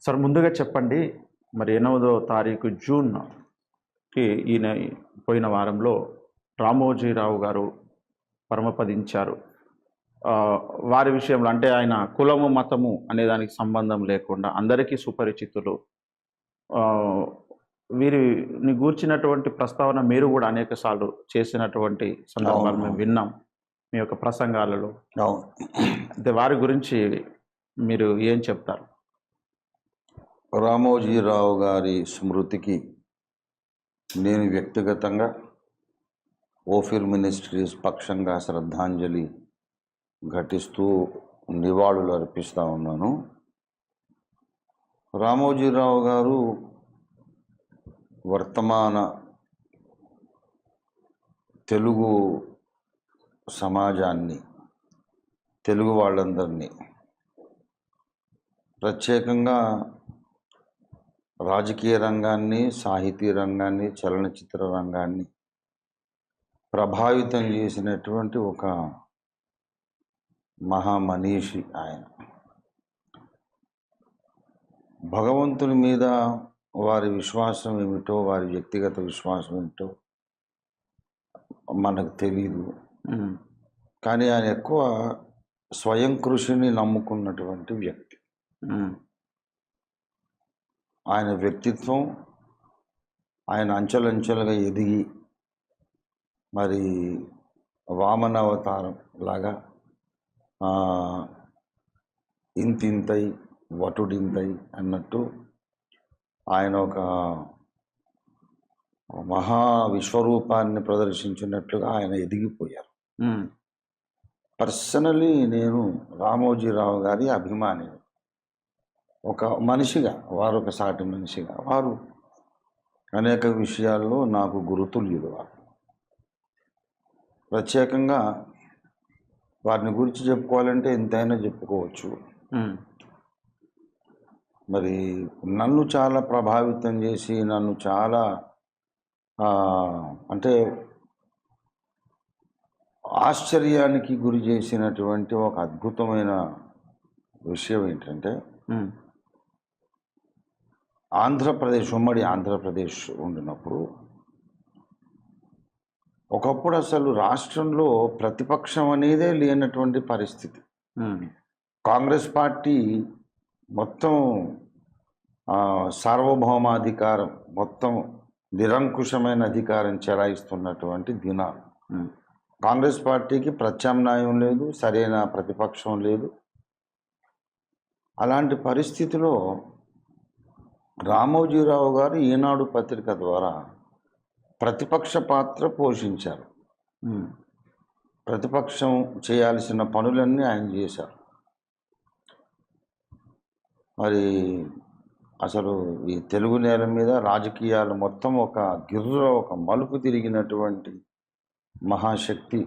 Sir ముందుగా చెప్పండి, మరి 8వ తారీఖు జూన్‌కి ఈయన పోయిన వారంలో రామోజీరావు గారు పరమపదించారు. వారి విషయంలో అంటే ఆయన కులము, మతము అనే దానికి సంబంధం లేకుండా అందరికీ సుపరిచితులు. ఆహ్, వీరిని గూర్చినటువంటి ప్రస్తావన మీరు గూడా అనేక సార్లు చేసినటువంటి సందర్భాలు మేము విన్నాం మీ యొక్క ప్రసంగాలలో. అవును. అయితే వారి గురించి మీరు ఏం చెప్తారు? రామోజీరావు గారి స్మృతికి నేను వ్యక్తిగతంగా ఓఫిర్ మినిస్ట్రీస్ పక్షంగా శ్రద్ధాంజలి ఘటిస్తూ నివాళులు అర్పిస్తూ ఉన్నాను. రామోజీరావు గారు వర్తమాన తెలుగు సమాజాన్ని, తెలుగు వాళ్ళందరినీ, ప్రత్యేకంగా రాజకీయ రంగాన్ని, సాహితీ రంగాన్ని, చలనచిత్ర రంగాన్ని ప్రభావితం చేసినటువంటి ఒక మహామనీషి ఆయన. భగవంతుని మీద వారి విశ్వాసం ఏమిటో, వారి వ్యక్తిగత విశ్వాసం ఏమిటో మనకు తెలీదు. కానీ ఆయన ఎక్కువ స్వయం కృషిని నమ్ముకున్నటువంటి వ్యక్తి. ఆయన వ్యక్తిత్వం, ఆయన అంచెలంచెలుగా ఎదిగి మరి వామన అవతారం లాగా ఇంతింతై వటుడింతై అన్నట్టు ఆయన ఒక మహా విశ్వరూపాన్ని ప్రదర్శించినట్లుగా ఆయన ఎదిగిపోయారు. పర్సనలీ నేను రామోజీరావు గారి అభిమాని. ఒక మనిషిగా, వారు ఒక సాటి మనిషిగా, వారు అనేక విషయాల్లో నాకు గురుతుల్యులు. వారు ప్రత్యేకంగా వారిని గురించి చెప్పుకోవాలంటే ఎంతైనా చెప్పుకోవచ్చు. మరి నన్ను చాలా ప్రభావితం చేసి, నన్ను చాలా అంటే ఆశ్చర్యానికి గురి చేసినటువంటి ఒక అద్భుతమైన విషయం ఏంటంటే, ఆంధ్రప్రదేశ్, ఉమ్మడి ఆంధ్రప్రదేశ్ ఉండినప్పుడు ఒకప్పుడు అసలు రాష్ట్రంలో ప్రతిపక్షం అనేదే లేనటువంటి పరిస్థితి. కాంగ్రెస్ పార్టీ మొత్తం సార్వభౌమాధికారం, మొత్తం నిరంకుశమైన అధికారం చెలాయిస్తున్నటువంటి దినాలు. కాంగ్రెస్ పార్టీకి ప్రత్యామ్నాయం లేదు, సరైన ప్రతిపక్షం లేదు. అలాంటి పరిస్థితిలో రామోజీరావు గారు ఈనాడు పత్రిక ద్వారా ప్రతిపక్ష పాత్ర పోషించారు. ప్రతిపక్షం చేయాల్సిన పనులన్నీ ఆయన చేశారు. మరి అసలు ఈ తెలుగు నేల మీద రాజకీయాలు మొత్తం ఒక మలుపు తిరిగినటువంటి మహాశక్తి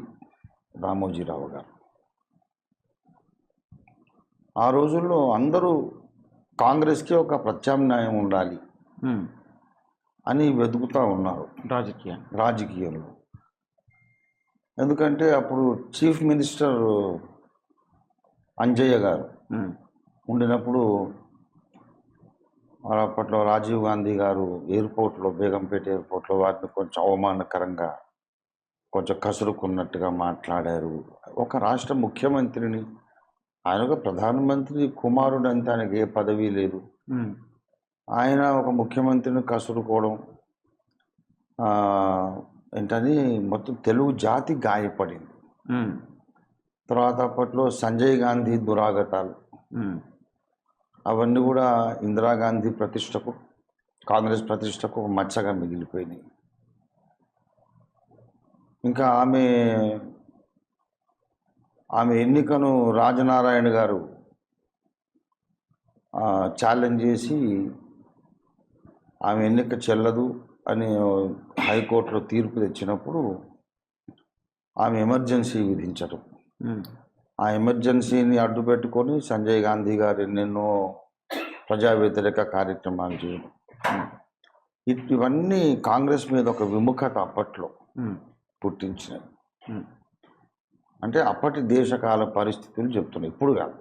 రామోజీరావు గారు. ఆ రోజుల్లో అందరూ కాంగ్రెస్కి ఒక ప్రత్యామ్నాయం ఉండాలి అని వెతుకుతూ ఉన్నారు రాజకీయంలో. ఎందుకంటే అప్పుడు చీఫ్ మినిస్టర్ అంజయ్య గారు ఉండినప్పుడు, అప్పట్లో రాజీవ్ గాంధీ గారు ఎయిర్పోర్ట్లో, బేగంపేట ఎయిర్పోర్ట్లో వారిని కొంచెం అవమానకరంగా, కొంచెం కసురుకున్నట్టుగా మాట్లాడారు. ఒక రాష్ట్ర ముఖ్యమంత్రిని, ఆయన ఒక ప్రధానమంత్రి కుమారుడు అంతే, ఆయనకి ఏ పదవి లేదు. ఆయన ఒక ముఖ్యమంత్రిని కసురుకోవడం ఏంటని మొత్తం తెలుగు జాతి గాయపడింది. తర్వాత అప్పట్లో సంజయ్ గాంధీ దురాగతాలు, అవన్నీ కూడా ఇందిరాగాంధీ ప్రతిష్టకు, కాంగ్రెస్ ప్రతిష్టకు ఒక మచ్చగా మిగిలిపోయినాయి. ఇంకా ఆమె ఎన్నికను రాజనారాయణ గారు ఛాలెంజ్ చేసి ఆమె ఎన్నిక చెల్లదు అని హైకోర్టులో తీర్పు తెచ్చినప్పుడు ఆమె ఎమర్జెన్సీ విధించడం, ఆ ఎమర్జెన్సీని అడ్డు పెట్టుకొని సంజయ్ గాంధీ గారు ఎన్నెన్నో ప్రజా వ్యతిరేక కార్యక్రమాలు చేయడం, ఇవన్నీ కాంగ్రెస్ మీద ఒక విముఖత అప్పట్లో పుట్టించినాయి. అంటే అప్పటి దేశకాల పరిస్థితులు చెప్తున్నాయి, ఇప్పుడు కాదు.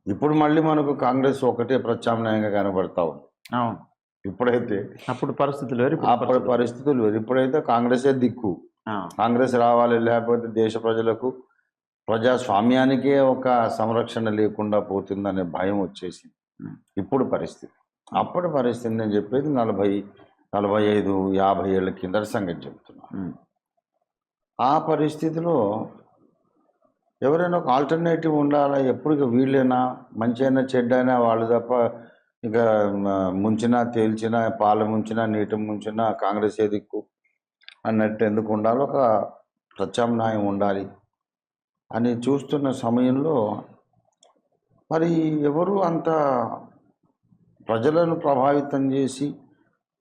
ఇప్పుడు మళ్ళీ మనకు కాంగ్రెస్ ఒకటే ప్రత్యామ్నాయంగా కనబడతా ఉంది. అవును. ఇప్పుడైతే అప్పుడు పరిస్థితులు వేరు, ఇప్పుడు అప్పుడు పరిస్థితులు వేరు. ఇప్పుడైతే కాంగ్రెసే దిక్కు. ఆ, కాంగ్రెస్ రావాలి, లేకపోతే దేశ ప్రజలకు ప్రజాస్వామ్యానికే ఒక సంరక్షణ లేకుండా పోతుందనే భయం వచ్చేసింది ఉమ్, ఇప్పుడు పరిస్థితి. అప్పటి పరిస్థితి నేను చెప్పేది 40, 45, 50 ఏళ్ళ కిందటి సంగతి చెప్తున్నా. ఉమ్, ఆ పరిస్థితిలో ఎవరైనా ఒక ఆల్టర్నేటివ్ ఉండాలా. ఎప్పుడు వీళ్ళైనా మంచైనా చెడ్డైనా వాళ్ళు తప్ప ఇక ముంచినా తేల్చినా పాలు ముంచినా నీటి ముంచినా కాంగ్రెస్ ఏ దిక్కు అన్నట్టు ఎందుకు ఉండాలి, ఒక ప్రత్యామ్నాయం ఉండాలి అని చూస్తున్న సమయంలో మరి ఎవరు అంత ప్రజలను ప్రభావితం చేసి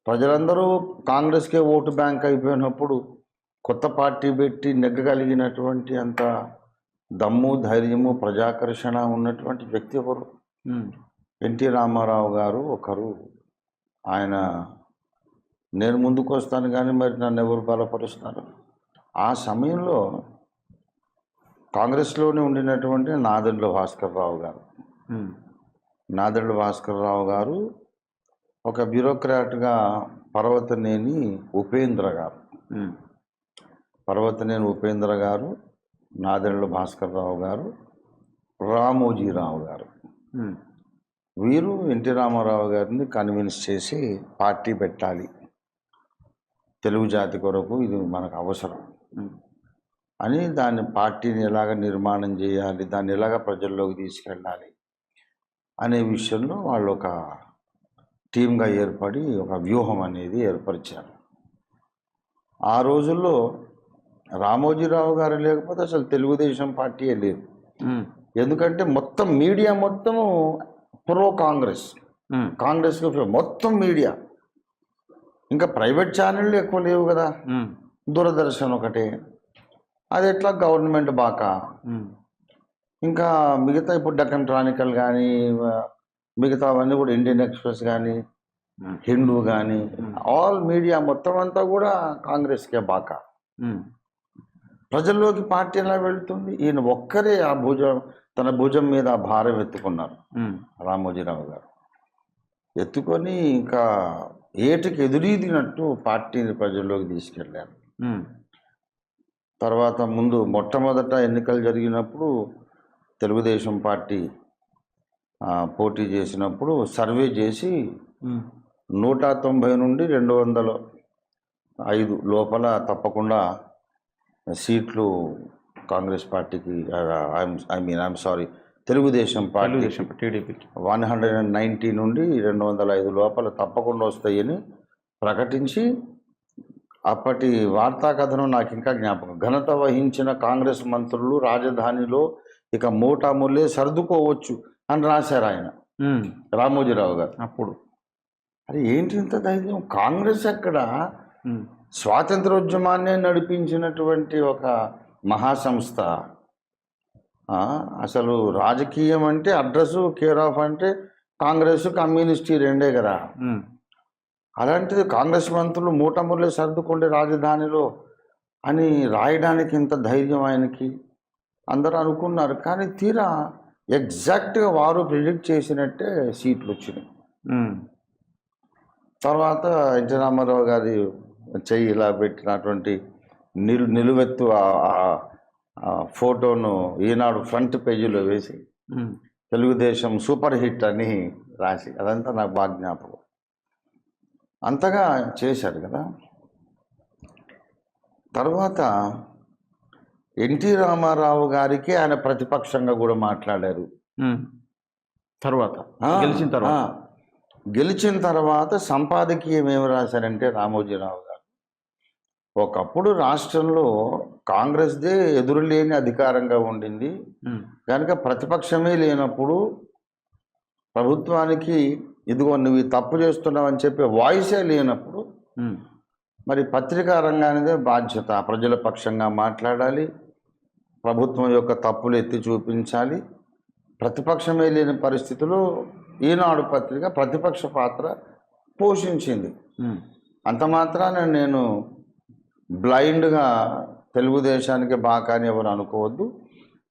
ప్రజలందరూ కాంగ్రెస్కే ఓటు బ్యాంక్ అయిపోయినప్పుడు కొత్త పార్టీ పెట్టి నెగ్గగలిగినటువంటి అంత దమ్ము ధైర్యము ప్రజాకర్షణ ఉన్నటువంటి వ్యక్తి ఎవరు? ఉమ్, ఎన్టీ రామారావు గారు ఒకరు. ఆయన నేను ముందుకు వస్తాను కానీ మరి నన్ను ఎవరు బలపరుస్తున్నారు? ఆ సమయంలో కాంగ్రెస్లోనే ఉండినటువంటి నాదెండ్ల భాస్కర్ రావు గారు. ఉమ్, నాదెండ్ల భాస్కర్ రావు గారు ఒక బ్యూరోక్రాట్గా పర్వతనేని ఉపేంద్ర గారు, ఉమ్, పర్వతనేని ఉపేంద్ర గారు, నాదెండ్ల భాస్కర్ రావు గారు, రామోజీరావు గారు, ఉమ్, వీరు ఎన్టీ రామారావు గారిని కన్విన్స్ చేసి పార్టీ పెట్టాలి, తెలుగు జాతి కొరకు ఇది మనకు అవసరం ఉమ్, అని, దాన్ని పార్టీని ఎలాగ నిర్మాణం చేయాలి, దాన్ని ఎలాగ ప్రజల్లోకి తీసుకెళ్ళాలి అనే విషయంలో వాళ్ళు ఒక టీమ్గా ఏర్పడి ఒక వ్యూహం అనేది ఏర్పరిచారు. ఆ రోజుల్లో రామోజీరావు గారు లేకపోతే అసలు తెలుగుదేశం పార్టీయే లేదు. ఉమ్, ఎందుకంటే మొత్తం మీడియా మొత్తము ప్రో కాంగ్రెస్, ఉమ్, కాంగ్రెస్కి మొత్తం మీడియా. ఇంకా ప్రైవేట్ ఛానళ్ళు ఎక్కువ లేవు కదా, ఉమ్, దూరదర్శన్ ఒకటే, అది ఎట్లా గవర్నమెంట్ బాకా. ఉమ్, ఇంకా మిగతా ఇప్పుడు డక్కన్ క్రానికల్ కానీ మిగతా అవన్నీ కూడా ఇండియన్ ఎక్స్ప్రెస్ కానీ ఉమ్, హిందూ కానీ ఆల్ మీడియా మొత్తం అంతా కూడా కాంగ్రెస్కే బాకా. ఉమ్, ప్రజల్లోకి పార్టీ ఎలా వెళుతుంది? ఈయన ఒక్కరే ఆ తన భుజం మీద ఆ భారం ఎత్తుకున్నారు ఉమ్, రామోజీరావు గారు. ఎత్తుకొని ఇంకా ఏటికి ఎదురీదినట్టు పార్టీని ప్రజల్లోకి తీసుకెళ్ళారు. ఉమ్, తర్వాత ముందు మొట్టమొదట ఎన్నికలు జరిగినప్పుడు తెలుగుదేశం పార్టీ పోటీ చేసినప్పుడు సర్వే చేసి ఉమ్, 190 నుండి 205 లోపల తప్పకుండా సీట్లు కాంగ్రెస్ పార్టీకి, I'm sorry Telugu Desam party Telugu Desam టీడీపీకి 190 నుండి 205 లోపల తప్పకుండా వస్తాయని ప్రకటించి, అప్పటి వార్తా కథనం నాకు ఇంకా జ్ఞాపకం, ఘనత వహించిన కాంగ్రెస్ మంత్రులు రాజధానిలో ఇక మూటాముల్లే సర్దుకోవచ్చు అని రాశారు ఆయన, ఉమ్, రామోజీరావు గారు. అప్పుడు అది ఏంటి ఇంత ధైర్యం? కాంగ్రెస్ అక్కడ ఉమ్, స్వాతంత్రోద్యమాన్నే నడిపించినటువంటి ఒక మహాసంస్థ. అసలు రాజకీయం అంటే అడ్రస్ కేర్ ఆఫ్ అంటే కాంగ్రెస్ కమ్యూనిస్ట్ రెండే కదా. ఉమ్, అలాంటిది కాంగ్రెస్ మంత్రులు మూటముల్లే సర్దుకుండే రాజధానిలో అని రాయడానికి ఇంత ధైర్యం ఆయనకి అందరూ అనుకున్నారు. కానీ తీరా ఎగ్జాక్ట్గా వారు ప్రిడిక్ట్ చేసినట్టే సీట్లు వచ్చినాయి. ఉమ్, తర్వాత ఎన్టీ రామారావు గారి చెయ్యి ఇలా పెట్టినటువంటి నిలువెత్తు ఆ ఫోటోను ఈనాడు ఫ్రంట్ పేజీలో వేసి ఉమ్, తెలుగుదేశం సూపర్ హిట్ అని రాసి, అదంతా నాకు బాగా జ్ఞాపకం. అంతగా చేశారు కదా. తర్వాత ఎన్టీ రామారావు గారికి ఆయన ప్రతిపక్షంగా కూడా మాట్లాడారు. ఉమ్, తర్వాత గెలిచిన తర్వాత సంపాదకీయం ఏమి రాశారంటే రామోజీరావు గారు, ఒకప్పుడు రాష్ట్రంలో కాంగ్రెస్దే ఎదురులేని అధికారంగా ఉండింది కనుక ప్రతిపక్షమే లేనప్పుడు ప్రభుత్వానికి ఇదిగో నువ్వు ఈ తప్పు చేస్తున్నావు అని చెప్పే వాయిసే లేనప్పుడు మరి పత్రికా రంగానిదే బాధ్యత, ప్రజల పక్షంగా మాట్లాడాలి, ప్రభుత్వం యొక్క తప్పులు ఎత్తి చూపించాలి. ప్రతిపక్షమే లేని పరిస్థితిలో ఈనాడు పత్రిక ప్రతిపక్ష పాత్ర పోషించింది. అంత మాత్రాన నేను బ్లైండ్గా తెలుగుదేశానికి బాగా అని ఎవరు అనుకోవద్దు.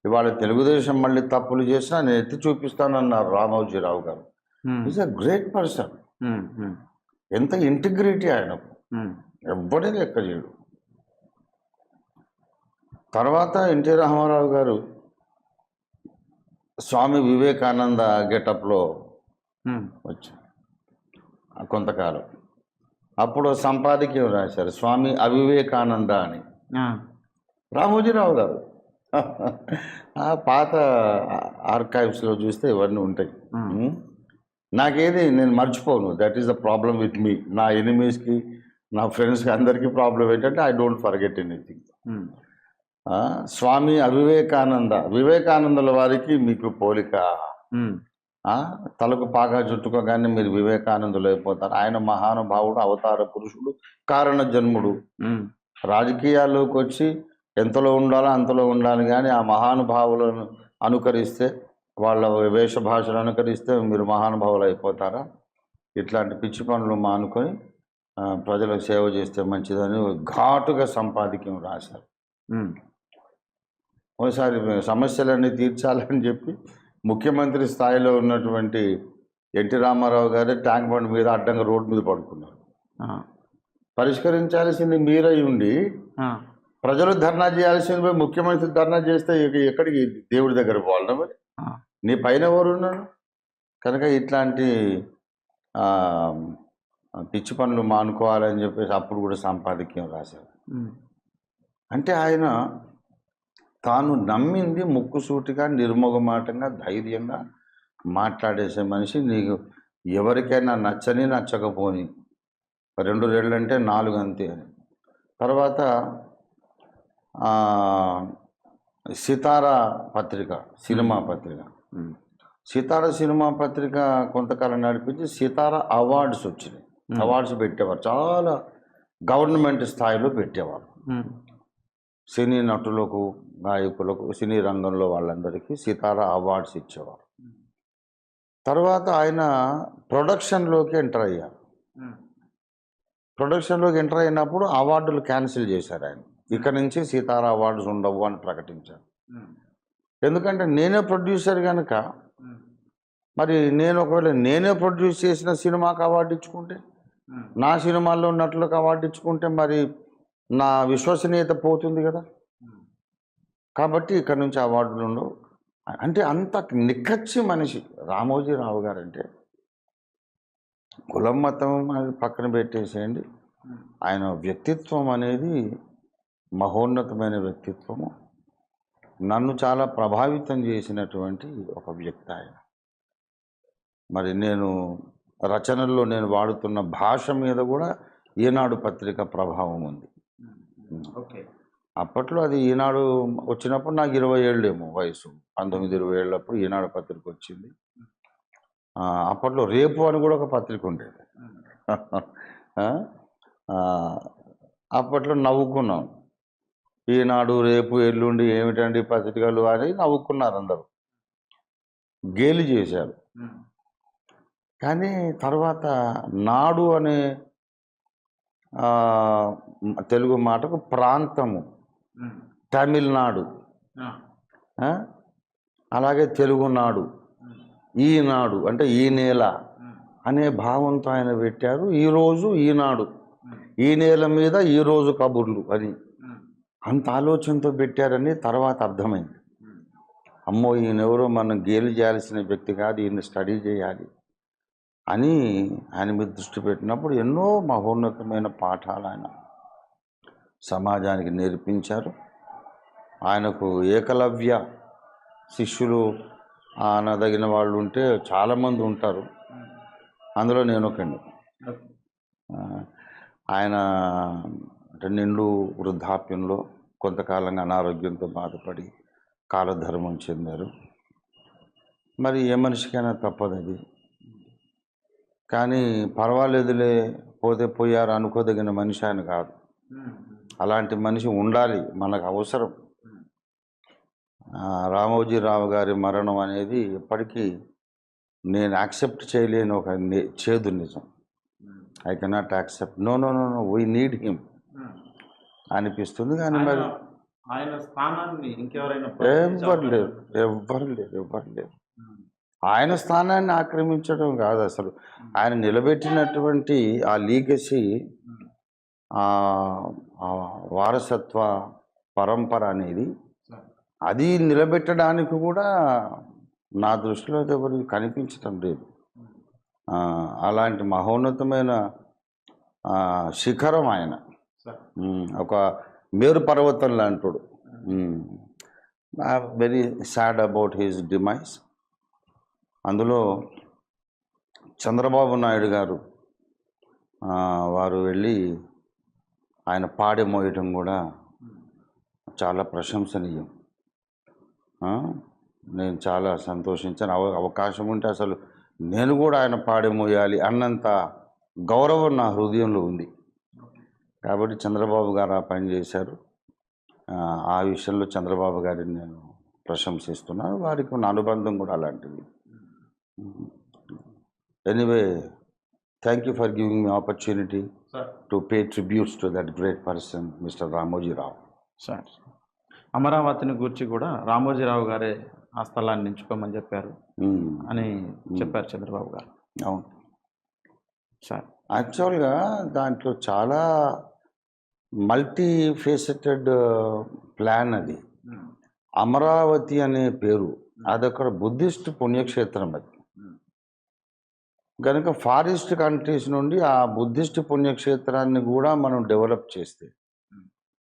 ఇవాళ తెలుగుదేశం మళ్ళీ తప్పులు చేసినా నేను ఎత్తి చూపిస్తానన్నారు రామోజీరావు గారు. Is a great person. ఎంత ఇంటిగ్రిటీ ఆయనకు, ఎవ్వడే లెక్క చేయడు. తర్వాత ఎన్టీ రామారావు గారు స్వామి వివేకానంద గెటప్లో వచ్చారు కొంతకాలం. అప్పుడు సంపాదకీయం రాశారు స్వామి అవివేకానంద అని, రామోజీరావు గారు. ఆ పాత ఆర్కైవ్స్లో చూస్తే ఇవన్నీ ఉంటాయి. నాకేది నేను మర్చిపోను. That is the problem with me. నా ఎనిమీస్కి, నా ఫ్రెండ్స్కి, అందరికీ ప్రాబ్లం ఏంటంటే I don't forget anything. Swami అవివేకానంద, వివేకానందుల వారికి మీకు పోలిక. తలకు పాగా చుట్టుకోగానే మీరు వివేకానందులు అయిపోతారు. ఆయన మహానుభావుడు, అవతార పురుషుడు, కారణ జన్ముడు. రాజకీయాల్లోకి వచ్చి ఎంతలో ఉండాలో అంతలో ఉండాలి, కానీ ఆ మహానుభావులను అనుకరిస్తే, వాళ్ళ వేష భాషను అనుకరిస్తే మీరు మహానుభావులు అయిపోతారా? ఇట్లాంటి పిచ్చి పనులు మానుకొని ప్రజలకు సేవ చేస్తే మంచిదని ఘాటుగా సంపాదకీయం రాశారు. ఒకసారి సమస్యలన్నీ తీర్చాలని చెప్పి ముఖ్యమంత్రి స్థాయిలో ఉన్నటువంటి ఎన్టీ రామారావు గారే ట్యాంక్ బండ్ మీద అడ్డంగా రోడ్డు మీద పడుకున్నారు. పరిష్కరించాల్సింది మీరై ఉండి ప్రజలు ధర్నా చేయాల్సింది పోయి ముఖ్యమంత్రి ధర్నా చేస్తే ఎక్కడికి దేవుడి దగ్గర పోవాలన్నా మరి? నీ పైన ఎవరున్నాడు? కనుక ఇట్లాంటి పిచ్చి పనులు మానుకోవాలని చెప్పేసి అప్పుడు కూడా సంపాదకీయం రాశారు. అంటే ఆయన తాను నమ్మింది ముక్కుసూటిగా, నిర్మోగమాటంగా, ధైర్యంగా మాట్లాడేసే మనిషి. నీకు ఎవరికైనా నచ్చని నచ్చకపోని 2 రెళ్ళంటే 4 అంతే అని. తర్వాత సితారా పత్రిక, సినిమా పత్రిక, సితారా సినిమా పత్రిక కొంతకాలం నడిపించి సితారా అవార్డ్స్ వచ్చినాయి. అవార్డ్స్ పెట్టేవారు, చాలా గవర్నమెంట్ స్థాయిలో పెట్టేవారు. సినీ నటులకు, గాయకులకు, సినీ రంగంలో వాళ్ళందరికీ సితారా అవార్డ్స్ ఇచ్చేవారు. తర్వాత ఆయన ప్రొడక్షన్లోకి ఎంటర్ అయ్యారు. ప్రొడక్షన్లోకి ఎంటర్ అయినప్పుడు అవార్డులు క్యాన్సిల్ చేశారు ఆయన. ఇక్కడ నుంచి సితారా అవార్డ్స్ ఉండవు అని ప్రకటించారు. ఎందుకంటే నేనే ప్రొడ్యూసర్ కనుక, మరి నేను ఒకవేళ నేనే ప్రొడ్యూస్ చేసిన సినిమాకి అవార్డు ఇచ్చుకుంటే, నా సినిమాల్లో నటులకు అవార్డు ఇచ్చుకుంటే మరి నా విశ్వసనీయత పోతుంది కదా. కాబట్టి ఇక్కడ నుంచి అవార్డులు ఉండవు. అంటే అంత నిక్కచ్చి మనిషి రామోజీరావు గారు. అంటే కులం మతం అనేది పక్కన పెట్టేసేయండి, ఆయన వ్యక్తిత్వం అనేది మహోన్నతమైన వ్యక్తిత్వము. నన్ను చాలా ప్రభావితం చేసినటువంటి ఒక వ్యక్తి ఆయన. మరి నేను రచనల్లో నేను వాడుతున్న భాష మీద కూడా ఈనాడు పత్రిక ప్రభావం ఉంది. అప్పట్లో అది ఈనాడు వచ్చినప్పుడు నాకు 20 ఏళ్ళేమో వయసు, 19-20 ఏళ్ళప్పుడు ఈనాడు పత్రిక వచ్చింది. అప్పట్లో రేపు అని కూడా ఒక పత్రిక ఉండేది. అప్పట్లో నవ్వుకున్నాం, ఈనాడు, రేపు, ఎల్లుండి ఏమిటండి పత్రికలు అని నవ్వుకున్నారు అందరూ, గేలి చేశారు. కానీ తర్వాత నాడు అనే తెలుగు మాటకు ప్రాంతము, తమిళనాడు, అలాగే తెలుగునాడు, ఈనాడు అంటే ఈ నేల అనే భావంతో ఆయన పెట్టారు. ఈరోజు ఈనాడు, ఈ నేల మీద ఈరోజు కబుర్లు అని అంత ఆలోచనతో పెట్టారని తర్వాత అర్థమైంది. అమ్మో, ఈయనెవరో మనం గేలి చేయాల్సిన వ్యక్తి కాదు, ఈయన స్టడీ చేయాలి అని ఆయన మీద దృష్టి పెట్టినప్పుడు ఎన్నో మహోన్నతమైన పాఠాలు ఆయన సమాజానికి నేర్పించారు. ఆయనకు ఏకలవ్య శిష్యులు అనదగిన వాళ్ళు ఉంటే చాలామంది ఉంటారు, అందులో నేను ఒకండి. ఆయన అంటే నిండు వృద్ధాప్యంలో కొంతకాలంగా అనారోగ్యంతో బాధపడి కాలధర్మం చెందారు. మరి ఏ మనిషికైనా తప్పదు అది. కానీ పర్వాలేదులే, పోతే పోయారు అనుకోదగిన మనిషి ఆయన కాదు. అలాంటి మనిషి ఉండాలి, మనకు అవసరం. రామోజీరావు గారి మరణం అనేది ఎప్పటికీ నేను యాక్సెప్ట్ చేయలేని ఒక చేదు నిజం. I cannot accept. No no no no, we need him అనిపిస్తుంది. కానీ మరి ఆయన స్థానాన్ని ఇంకెవరైనా భర్తీ ఎవ్వరు చేసే లేరు, అవకాశం ఎవ్వరు లేరు, ఎవ్వరు లేరు. ఉమ్, ఆయన స్థానాన్ని ఆక్రమించడం కాదు అసలు. ఆయన నిలబెట్టినటువంటి ఆ లీగసీ, ఉమ్, ఆ ఆ వారసత్వ పరంపర అనేది, సార్. అది నిలబెట్టడానికి కూడా నా దృష్టిలో అయితే ఎవరు కనిపించటం లేదు. ఉమ్, ఆ, అలాంటి మహోన్నతమైన శిఖరం ఆయన. సార్. ఒక మేరు పర్వతం లాంటోడు. Very sad about his demise. అందులో చంద్రబాబు నాయుడు గారు వారు వెళ్ళి ఆయన పాడి మోయటం కూడా ఉమ్, చాలా ప్రశంసనీయం. ఆ, నేను చాలా సంతోషించాను. అవకాశం ఉంటే అసలు నేను కూడా ఆయన పాడి మోయాలి అన్నంత గౌరవం నా హృదయంలో ఉంది. ఓకే. కాబట్టి చంద్రబాబు గారు ఆ పని చేశారు. ఆ విషయంలో చంద్రబాబు గారిని నేను ప్రశంసిస్తున్నాను. వారికి ఉన్న అనుబంధం కూడా అలాంటిది. Anyway, thank you for giving me opportunity sir. To pay tributes to that great person mister Ramoji Rao. Sir, అమరావతిని గురించి కూడా రామోజీరావు గారే ఆ స్థలాన్ని ఎంచుకోమని చెప్పారు అని చెప్పారు చంద్రబాబు గారు. అవును సార్. యాక్చువల్గా దాంట్లో చాలా మల్టీ ఫేసెటెడ్ ప్లాన్ అది. ఉమ్, అమరావతి అనే పేరు అదొక బుద్ధిస్ట్ పుణ్యక్షేత్రం అది. ఉమ్, కనుక ఫారెస్ట్ కంట్రీస్ నుండి ఆ బుద్ధిస్ట్ పుణ్యక్షేత్రాన్ని కూడా మనం డెవలప్ చేస్తే,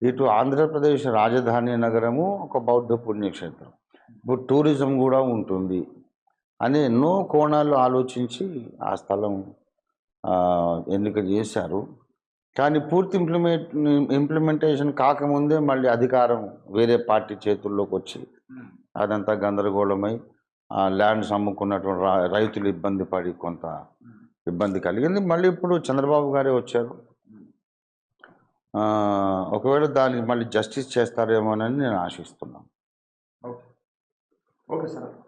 ఇటు ఆంధ్రప్రదేశ్ రాజధాని నగరము ఒక బౌద్ధ పుణ్యక్షేత్రం, ఇప్పుడు టూరిజం కూడా ఉంటుంది అని ఎన్నో కోణాలు ఆలోచించి ఆ స్థలం ఎన్నిక చేశారు. కానీ పూర్తి ఇంప్లిమెంటేషన్ కాకముందే మళ్ళీ అధికారం వేరే పార్టీ చేతుల్లోకి వచ్చి ఉమ్, అదంతా గందరగోళమై ల్యాండ్స్ అమ్ముకున్నటువంటి రైతులు ఇబ్బంది పడి కొంత ఉమ్, ఇబ్బంది కలిగింది. మళ్ళీ ఇప్పుడు చంద్రబాబు గారే వచ్చారు. ఉమ్. ఒకవేళ దానికి మళ్ళీ జస్టిస్ చేస్తారేమోనని నేను ఆశిస్తున్నాను. ఓకే. Okay sir.